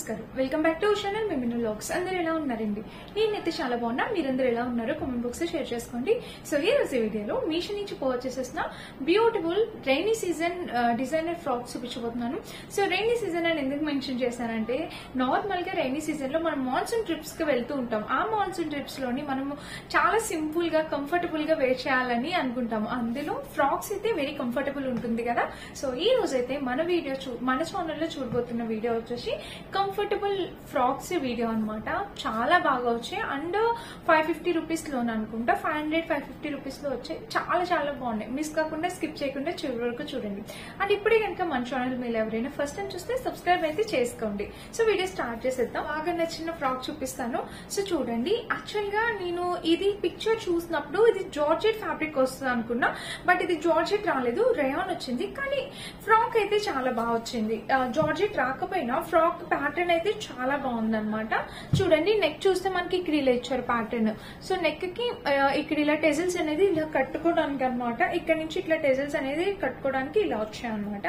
నమస్కారం welcome back to channel మిమిను vlogs అందరూ ఎలా ఉన్నారండి నేనైతే చాలా బాగున్నా మీరందరూ ఎలా ఉన్నారో కామెంట్ బాక్స్ లో షేర్ చేసుకోండి సో ఈ రోజు వీడియోలో మీషో నుంచి పర్చేస్ చేసిన beautiful rainy season designer frocks చూపించబోతున్నాను సో రైనీ సీజన్ అని ఎందుకు మెన్షన్ చేశానంటే నార్మల్ గా రైనీ సీజన్ లో మనం మాన్సూన్ ట్రిప్స్ కి వెళ్తూ ఉంటాం ఆ మాన్సూన్ ట్రిప్స్ లోని మనము చాలా సింపుల్ గా కంఫర్టబుల్ గా వేర్ చేయాలని అనుకుంటాము అందులో ఫ్రాక్స్ అయితే వెరీ కంఫర్టబుల్ ఉంటుంది కదా సో ఈ రోజు అయితే మన ఛానల్ లో చూడబోతున్న వీడియో వచ్చేసి కంఫర్టబుల్ ఫ్రాక్స్ వీడియో అన్నమాట చాలా బాగా వచ్చాయి అండ్ 550 రూపీస్ లోన్ అనుకుంటా 550 రూపీస్ లో వచ్చాయి చాలా చాలా బాగున్నాయి మిస్ కాకుండా స్కిప్ చేయకుండా చివరి వరకు చూడండి అండ్ ఇప్పుడే కనుక మన ఛానల్ మీరు ఎవరైనా ఫస్ట్ టైం చూస్తే సబ్స్క్రైబ్ అయితే చేసుకోండి సో వీడియో స్టార్ట్ చేసేద్దాం బాగా నచ్చిన ఫ్రాక్ చూపిస్తాను సో చూడండి యాక్చువల్ గా నేను ఇది పిక్చర్ చూసినప్పుడు ఇది జార్జెట్ ఫ్యాబ్రిక్ వస్తుంది అనుకున్నా బట్ ఇది జార్జెట్ రాలేదు రేయాన్ వచ్చింది కానీ ఫ్రాక్ అయితే చాలా బాగా వచ్చింది జార్జెట్ రాకపోయినా ఫ్రాక్ ప్యాటర్న్ అయితే చాలా బాగుంది అనమాట చూడండి నెక్ చూస్తే మనకి ఇక్కడ ఇలా ఇచ్చారు ప్యాటర్న్ సో నెక్ కి ఇక్కడ ఇలా టెజిల్స్ అనేది ఇలా కట్టుకోవడానికి అనమాట ఇక్కడ నుంచి ఇట్లా టెజిల్స్ అనేది కట్టుకోవడానికి ఇలా వచ్చాయి అనమాట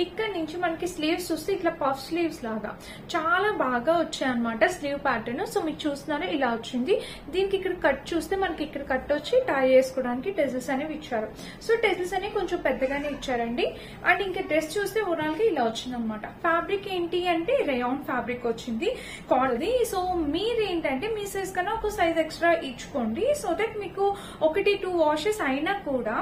ఇక్కడ నుంచి మనకి స్లీవ్స్ చూస్తే ఇట్లా పఫ్ స్లీవ్స్ లాగా చాలా బాగా వచ్చాయి అనమాట స్లీవ్ ప్యాటర్న్ సో మీకు చూస్తున్నారా ఇలా వచ్చింది దీనికి ఇక్కడ కట్ చూస్తే మనకి ఇక్కడ కట్ వచ్చి టై చేసుకోవడానికి టెజిల్స్ అనేవి ఇచ్చారు సో టెజిల్స్ అనేవి కొంచెం పెద్దగానే ఇచ్చారండి అండ్ ఇంకా డ్రెస్ చూస్తే ఓవరాల్ గా ఇలా వచ్చింది అనమాట ఫ్యాబ్రిక్ ఏంటి అంటే రేయాన్ ఫ్యాబ్రిక్ వచ్చింది కాడది సో మీరేంటంటే మీ సైజ్ కన్నా ఒక సైజ్ ఎక్స్ట్రా ఇచ్చుకోండి సో దట్ మీకు 1-2 వాషెస్ అయినా కూడా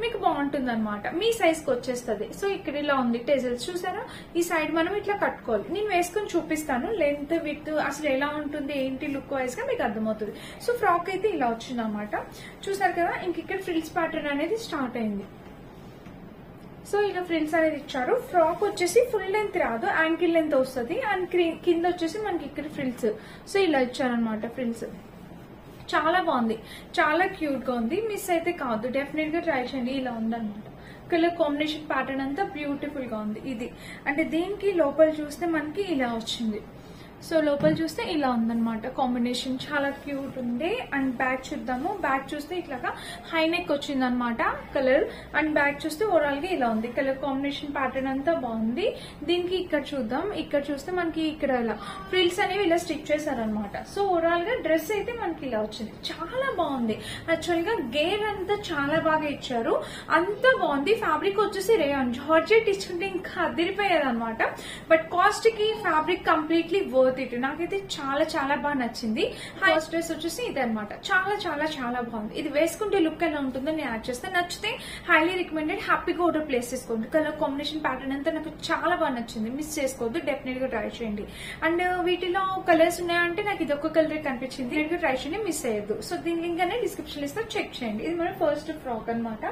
మీకు బాగుంటుంది అనమాట మీ సైజ్ కి వచ్చేస్తుంది సో ఇక్కడ ఇలా ఉంది టెజిల్స్ చూసారా ఈ సైడ్ మనం ఇట్లా కట్టుకోవాలి నేను వేసుకొని చూపిస్తాను లెంత్ విత్ అసలు ఎలా ఉంటుంది ఏంటి లుక్ వైజ్ గా మీకు అర్థమవుతుంది సో ఫ్రాక్ అయితే ఇలా వచ్చింది అనమాట చూసారు కదా ఇంక ఇక్కడ ఫ్రిల్స్ ప్యాటర్న్ అనేది స్టార్ట్ అయింది సో ఇలా ఫ్రిల్స్ అనేది ఇచ్చారు ఫ్రాక్ వచ్చేసి ఫుల్ లెంత్ రాదు యాంకిల్ లెంత్ వస్తుంది అండ్ కింద వచ్చేసి మనకి ఇక్కడ ఫ్రిల్స్ సో ఇలా ఇచ్చారనమాట ఫ్రిల్స్ చాలా బాగుంది చాలా క్యూట్ గా ఉంది మిస్ అయితే కాదు డెఫినెట్ గా ట్రై చేయండి ఇలా ఉందన్నమాట కలర్ కాంబినేషన్ ప్యాటర్న్ అంతా బ్యూటిఫుల్ గా ఉంది ఇది అంటే దీనికి లోపల చూస్తే మనకి ఇలా వచ్చింది సో లోపల చూస్తే ఇలా ఉందన్నమాట కాంబినేషన్ చాలా క్యూట్ ఉంది అండ్ బ్యాక్ చూద్దాము బ్యాక్ చూస్తే ఇట్లాగా హై నెక్ వచ్చింది అనమాట కలర్ అండ్ బ్యాక్ చూస్తే ఓవరాల్ గా ఇలా ఉంది కలర్ కాంబినేషన్ ప్యాటర్న్ అంతా బాగుంది దీనికి ఇక్కడ చూద్దాం ఇక్కడ చూస్తే మనకి ఇక్కడ ఇలా ఫ్రిల్స్ అనేవి ఇలా స్టిచ్ చేశారనమాట సో ఓవరాల్ గా డ్రెస్ అయితే మనకి ఇలా వచ్చింది చాలా బాగుంది యాక్చువల్ గా గేర్ అంతా చాలా బాగా ఇచ్చారు అంత బాగుంది ఫ్యాబ్రిక్ వచ్చేసి రేయాన్ జార్జెట్ ఇచ్చుంటే ఇంకా అదిరిపోయేది అనమాట బట్ కాస్ట్ కి ఫ్యాబ్రిక్ కంప్లీట్లీ వర్త్ ఇటు నాకైతే చాలా చాలా బాగా నచ్చింది ఫస్ట్ డ్రెస్ వచ్చేసి ఇది అనమాట చాలా చాలా చాలా బాగుంది ఇది వేసుకుంటే లుక్ ఎలా ఉంటుందో నేను యాడ్ చేస్తాను నచ్చితే హైలీ రికమెండెడ్ హ్యాపీగా ఆర్డర్ ప్లేస్ చేసుకోండి కలర్ కాంబినేషన్ ప్యాటర్న్ అంతా నాకు చాలా బాగా నచ్చింది మిస్ చేసుకోవద్దు డెఫినెట్ గా ట్రై చేయండి అండ్ వీటిలో కలర్స్ ఉన్నాయంటే నాకు ఇది ఒక్క కలర్ కనిపించింది దీనికి ట్రై చేయండి మిస్ అయ్యద్దు సో దీని లింక్ అనేది డిస్క్రిప్షన్ ఇస్తే చెక్ చేయండి ఇది మన ఫస్ట్ ఫ్రాక్ అనమాట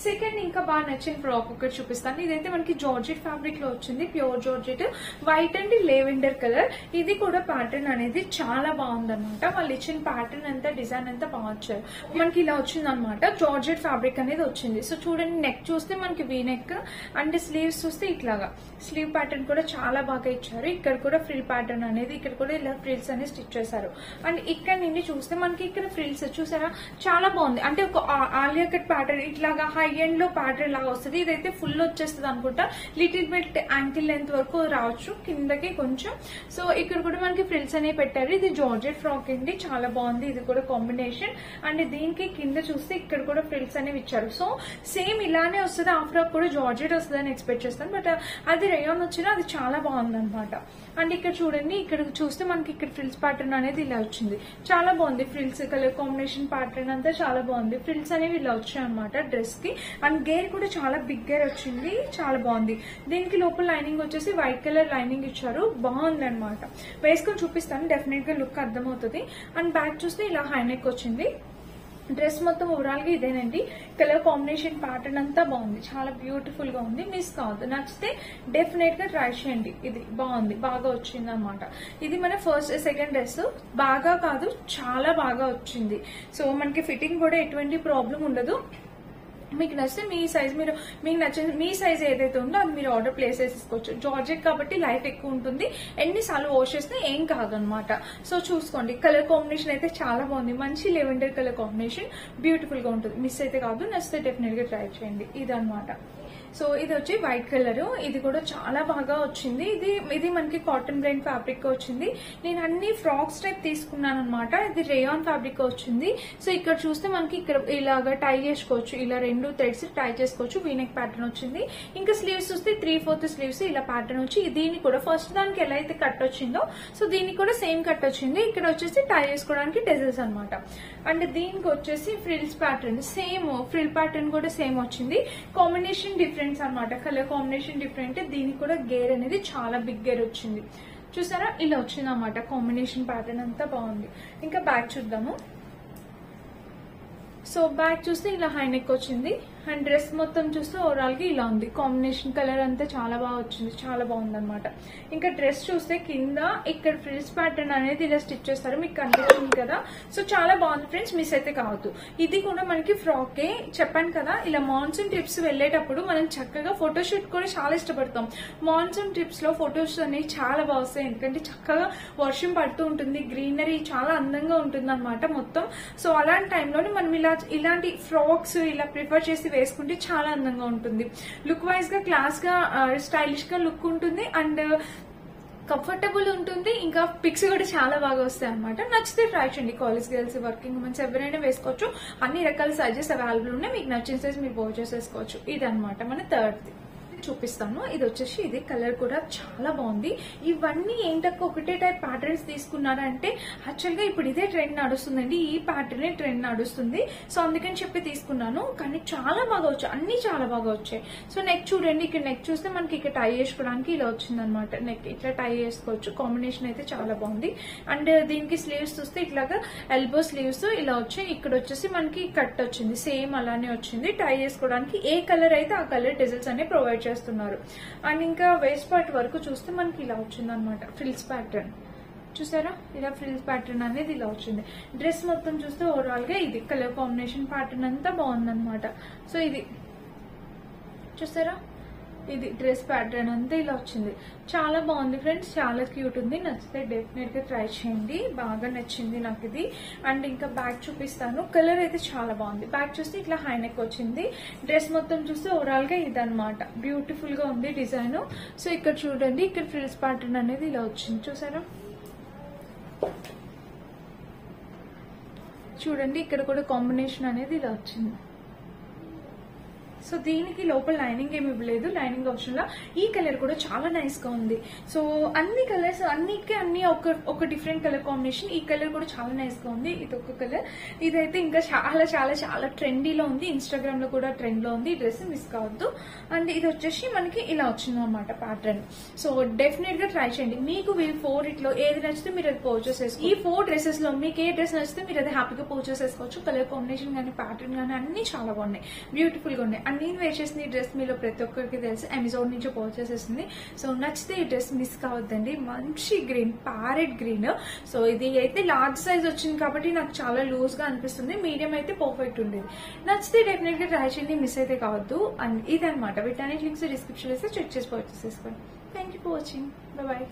సెకండ్ ఇంకా బాగా నచ్చిన ఫ్రాక్ ఒకటి చూపిస్తాను ఇదైతే మనకి జార్జెట్ ఫ్యాబ్రిక్ లో వచ్చింది pure georgette white and lavender colour ఇది కూడా ప్యాటర్న్ అనేది చాలా బాగుందన్నమాట వాళ్ళు ఇచ్చిన ప్యాటర్న్ అంతా డిజైన్ అంతా బాగా వచ్చారు మనకి ఇలా వచ్చింది అనమాట జార్జెట్ ఫ్యాబ్రిక్ అనేది వచ్చింది సో చూడండి నెక్ చూస్తే మనకి వీ నెక్ అండ్ స్లీవ్స్ చూస్తే ఇట్లాగా స్లీవ్ ప్యాటర్న్ కూడా చాలా బాగా ఇచ్చారు ఇక్కడ కూడా ఫ్రిల్ ప్యాటర్న్ అనేది ఇక్కడ కూడా ఇలా ఫ్రిల్స్ అనేది స్టిచ్ చేశారు అండ్ ఇక్కడ నుండి చూస్తే మనకి ఇక్కడ ఫ్రిల్స్ చూసారా చాలా బాగుంది అంటే ఒక ఆలియా కట్ ప్యాటర్న్ ఇట్లాగా హై ఎండ్ లో ప్యాటర్న్ లాగా వస్తుంది ఇదైతే ఫుల్ వచ్చేస్తుంది అనుకుంటా లిటిల్ బిట్ యాంకిల్ లెంత్ వరకు రావచ్చు కిందకి కొంచెం సో ఇక్కడ కూడా మనకి ఫ్రిల్స్ అనేవి పెట్టారు ఇది జార్జెట్ ఫ్రాక్ అండి చాలా బాగుంది ఇది కూడా కాంబినేషన్ అండ్ దీనికి కింద చూస్తే ఇక్కడ కూడా ఫ్రిల్స్ అనేవి ఇచ్చారు సో సేమ్ ఇలానే వస్తుంది ఆ ఫ్రాక్ కూడా జార్జెట్ వస్తుంది అని ఎక్స్పెక్ట్ చేస్తాను బట్ అది రేయాన్ వచ్చినా అది చాలా బాగుంది అనమాట అండ్ ఇక్కడ చూడండి ఇక్కడ చూస్తే మనకి ఇక్కడ ఫ్రిల్స్ ప్యాటర్న్ అనేది ఇలా వచ్చింది చాలా బాగుంది ఫ్రిల్స్ కలర్ కాంబినేషన్ ప్యాటర్న్ అంతా చాలా బాగుంది ఫ్రిల్స్ అనేవి ఇలా వచ్చాయి అనమాట డ్రెస్ కి అండ్ గేర్ కూడా చాలా బిగ్ గేర్ వచ్చింది చాలా బాగుంది దీనికి లోపల లైనింగ్ వచ్చేసి వైట్ కలర్ లైనింగ్ ఇచ్చారు బాగుంది అనమాట వేసుకొని చూపిస్తాను డెఫినెట్ గా లుక్ అర్థమవుతుంది అండ్ బ్యాక్ చూస్తే ఇలా హై నెక్ వచ్చింది డ్రెస్ మొత్తం ఓవరాల్ గా ఇదేనండి కలర్ కాంబినేషన్ ప్యాటర్న్ అంతా బాగుంది చాలా బ్యూటిఫుల్ గా ఉంది మిస్ కావద్దు నచ్చితే డెఫినెట్ గా ట్రై చేయండి ఇది బాగుంది బాగా వచ్చింది అనమాట ఇది మన ఫస్ట్ సెకండ్ డ్రెస్ బాగా కాదు చాలా బాగా వచ్చింది సో మనకి ఫిట్టింగ్ కూడా ఎటువంటి ప్రాబ్లం ఉండదు మీకు నచ్చితే మీ సైజ్ మీకు నచ్చిన మీ సైజ్ ఏదైతే ఉందో అది మీరు ఆర్డర్ ప్లేస్ చేసుకోవచ్చు జార్జెట్ కాబట్టి లైఫ్ ఎక్కువ ఉంటుంది ఎన్నిసార్లు వాష్ చేస్తే ఏం కాదనమాట సో చూసుకోండి కలర్ కాంబినేషన్ అయితే చాలా బాగుంది మంచి లెవెండర్ కలర్ కాంబినేషన్ బ్యూటిఫుల్ గా ఉంటుంది మిస్ అయితే కాదు నచ్చితే డెఫినెట్ గా ట్రై చేయండి ఇదనమాట సో ఇది వచ్చి వైట్ కలర్, ఇది కూడా చాలా బాగా వచ్చింది. ఇది మనకి కాటన్ బ్లెండ్ ఫ్యాబ్రిక్ వచ్చింది. నేను అన్ని ఫ్రాక్స్ టైప్ తీసుకున్నాను అనమాట. ఇది రేయాన్ ఫ్యాబ్రిక్ వచ్చింది. సో ఇక్కడ చూస్తే మనకి ఇక్కడ ఇలాగా టై చేసుకోవచ్చు, ఇలా 2 థ్రెడ్స్ టై చేసుకోవచ్చు. వీనెక్ ప్యాటర్న్ వచ్చింది. ఇంకా స్లీవ్స్ చూస్తే 3/4 స్లీవ్స్ ఇలా ప్యాటర్న్ వచ్చి, దీన్ని కూడా ఫస్ట్ దానికి ఎలా అయితే కట్ వచ్చిందో సో దీనికి కూడా సేమ్ కట్ వచ్చింది. ఇక్కడ వచ్చేసి టై చేసుకోవడానికి టెజల్స్ అనమాట. అండ్ దీనికి వచ్చేసి frills pattern, same frill pattern కూడా సేమ్ వచ్చింది. కాంబినేషన్ డిఫరెన్స్ అనమాట, కలర్ కాంబినేషన్ డిఫరెంట్. దీనికి కూడా గేర్ అనేది చాలా బిగ్ గేర్ వచ్చింది. చూసారా, ఇలా వచ్చింది అనమాట. కాంబినేషన్ ప్యాటర్న్ అంతా బాగుంది. ఇంకా బ్యాక్ చూద్దాము. సో బ్యాక్ చూస్తే ఇలా హై నెక్ వచ్చింది. అండ్ డ్రెస్ మొత్తం చూస్తే ఓవరాల్ గా ఇలా ఉంది. కాంబినేషన్ కలర్ అంతా చాలా బాగా వచ్చింది, చాలా బాగుంది అనమాట. ఇంకా డ్రెస్ చూస్తే కింద ఇక్కడ ఫ్రిల్స్ ప్యాటర్న్ అనేది ఇలా స్టిచ్ చేస్తారు, మీకు కనిపిస్తుంది కదా. సో చాలా బాగుంది ఫ్రెండ్స్, మిస్ అయితే కావద్దు. ఇది కూడా మనకి ఫ్రాకే చెప్పాను కదా. ఇలా మాన్సూన్ ట్రిప్స్ వెళ్ళేటప్పుడు మనం చక్కగా ఫోటోషూట్ కూడా చాలా ఇష్టపడతాం. మాన్సూన్ ట్రిప్స్ లో ఫొటోస్ అనేవి చాలా బాగా వస్తాయి, ఎందుకంటే చక్కగా వర్షం పడుతూ ఉంటుంది, గ్రీనరీ చాలా అందంగా ఉంటుంది అనమాట మొత్తం. సో అలాంటి టైంలోనే మనం ఇలాంటి ఫ్రాక్స్ ఇలా ప్రిఫర్ చేసి వేసుకుంటే చాలా అందంగా ఉంటుంది. లుక్ వైజ్ గా క్లాస్ గా స్టైలిష్ గా లుక్ ఉంటుంది అండ్ కంఫర్టబుల్ ఉంటుంది. ఇంకా పిక్స్ కూడా చాలా బాగా వస్తాయి అనమాట. నచ్చితే ట్రై చేయండి. కాలేజ్ గర్ల్స్, వర్కింగ్ ఉమెన్స్ ఎవరైనా వేసుకోవచ్చు. అన్ని రకాల సైజెస్ అవైలబుల్ ఉన్నాయి. మీకు నచ్చిన సైజ్ మీరు పర్చేస్ చేసుకోవచ్చు. ఇది అనమాట మన థర్డ్ చూపిస్తాను. ఇది వచ్చేసి ఇది కలర్ కూడా చాలా బాగుంది. ఇవన్నీ ఏంటక్క ఒకటే టైప్ ప్యాటర్న్స్ తీసుకున్నారంటే యాక్చువల్ గా ఇప్పుడు ఇదే ట్రెండ్ నడుస్తుందండి, ఈ ప్యాటర్న్ ట్రెండ్ నడుస్తుంది. సో అందుకని చెప్పి తీసుకున్నాను. కానీ చాలా బాగా వచ్చాయి, అన్ని చాలా బాగా వచ్చాయి. సో నెక్ చూడండి, ఇక్కడ నెక్ చూస్తే మనకి ఇక్కడ టై చేసుకోవడానికి ఇలా వచ్చింది అనమాట. నెక్ ఇట్లా టై చేసుకోవచ్చు. కాంబినేషన్ అయితే చాలా బాగుంది. అండ్ దీనికి స్లీవ్స్ చూస్తే ఇట్లాగా ఎల్బో స్లీవ్స్ ఇలా వచ్చాయి. ఇక్కడ వచ్చేసి మనకి కట్ వచ్చింది, సేమ్ అలానే వచ్చింది. టై చేసుకోవడానికి ఏ కలర్ అయితే ఆ కలర్ డిజైన్స్ అన్ని ప్రొవైడ్ చేస్తున్నారు. అండ్ ఇంకా వేస్ట్ పార్ట్ వరకు చూస్తే మనకి ఇలా వచ్చింది అనమాట. ఫ్రిల్స్ ప్యాటర్న్ చూసారా, ఇలా ఫ్రిల్స్ ప్యాటర్న్ అనేది ఇలా వచ్చింది. డ్రెస్ మొత్తం చూస్తే ఓవరాల్ గా ఇది కలర్ కాంబినేషన్ ప్యాటర్న్ అంతా బాగుందన్నమాట. సో ఇది చూసారా, ఇది డ్రెస్ ప్యాటర్న్ అంతా ఇలా వచ్చింది. చాలా బాగుంది ఫ్రెండ్స్, చాలా క్యూట్ ఉంది. నచ్చితే డెఫినెట్ గా ట్రై చేయండి. బాగా నచ్చింది నాకు ఇది. అండ్ ఇంకా బ్యాక్ చూపిస్తాను. కలర్ అయితే చాలా బాగుంది. బ్యాక్ చూస్తే ఇట్లా హై నెక్ వచ్చింది. డ్రెస్ మొత్తం చూస్తే ఓవరాల్ గా ఇదనమాట. బ్యూటిఫుల్ గా ఉంది డిజైన్. సో ఇక్కడ చూడండి, ఇక్కడ ఫ్రిల్స్ ప్యాటర్న్ అనేది ఇలా వచ్చింది. చూసారా, చూడండి ఇక్కడ కూడా కాంబినేషన్ అనేది ఇలా వచ్చింది. సో దీనికి లోపల లైనింగ్ ఏమి ఇవ్వలేదు, లైనింగ్ ఆప్షన్ లా. ఈ కలర్ కూడా చాలా నైస్ గా ఉంది. సో అన్ని కలర్స్ అన్నిటికీ అన్ని ఒక డిఫరెంట్ కలర్ కాంబినేషన్. ఈ కలర్ కూడా చాలా నైస్ గా ఉంది. ఇది ఒక కలర్. ఇదైతే ఇంకా చాలా చాలా చాలా ట్రెండీలో ఉంది, ఇన్స్టాగ్రామ్ లో కూడా ట్రెండ్ లో ఉంది. ఈ డ్రెస్ మిస్ కావద్దు. అండ్ ఇది వచ్చేసి మనకి ఇలా వచ్చింది అనమాట ప్యాటర్న్. సో డెఫినెట్ గా ట్రై చేయండి. మీకు వీళ్ళు 4 ఇట్లో ఏది నచ్చితే మీరు అది పర్చేస్ చేసుకోవచ్చు. ఈ 4 డ్రెస్సెస్ లో మీకు ఏ డ్రెస్ నచ్చితే మీరు అది హ్యాపీగా పర్చేస్ చేసుకోవచ్చు. కలర్ కాంబినేషన్ కానీ ప్యాటర్న్ కానీ అన్ని చాలా బాగున్నాయి, బ్యూటిఫుల్ గా ఉన్నాయి. నేను వేర్ చేసిన ఈ డ్రెస్ మీలో ప్రతి ఒక్కరికి తెలుసు, అమెజాన్ నుంచి పర్చేస్ చేసింది. సో నచ్చితే ఈ డ్రెస్ మిస్ కావద్దండి. మంచి గ్రీన్, ప్యారెట్ గ్రీన్. సో ఇది అయితే లార్జ్ సైజ్ వచ్చింది కాబట్టి నాకు చాలా లూజ్ గా అనిపిస్తుంది. మీడియం అయితే పర్ఫెక్ట్ ఉండేది. నచ్చితే డెఫినెట్ గా ట్రై చేయండి, మిస్ అయితే కావద్దు. అండ్ ఇదనమాట. వీటన్నిటి లింక్స్ డిస్క్రిప్షన్ లో చెక్ చేసి పర్చేస్ చేసుకోండి. Thank you for watching. Bye.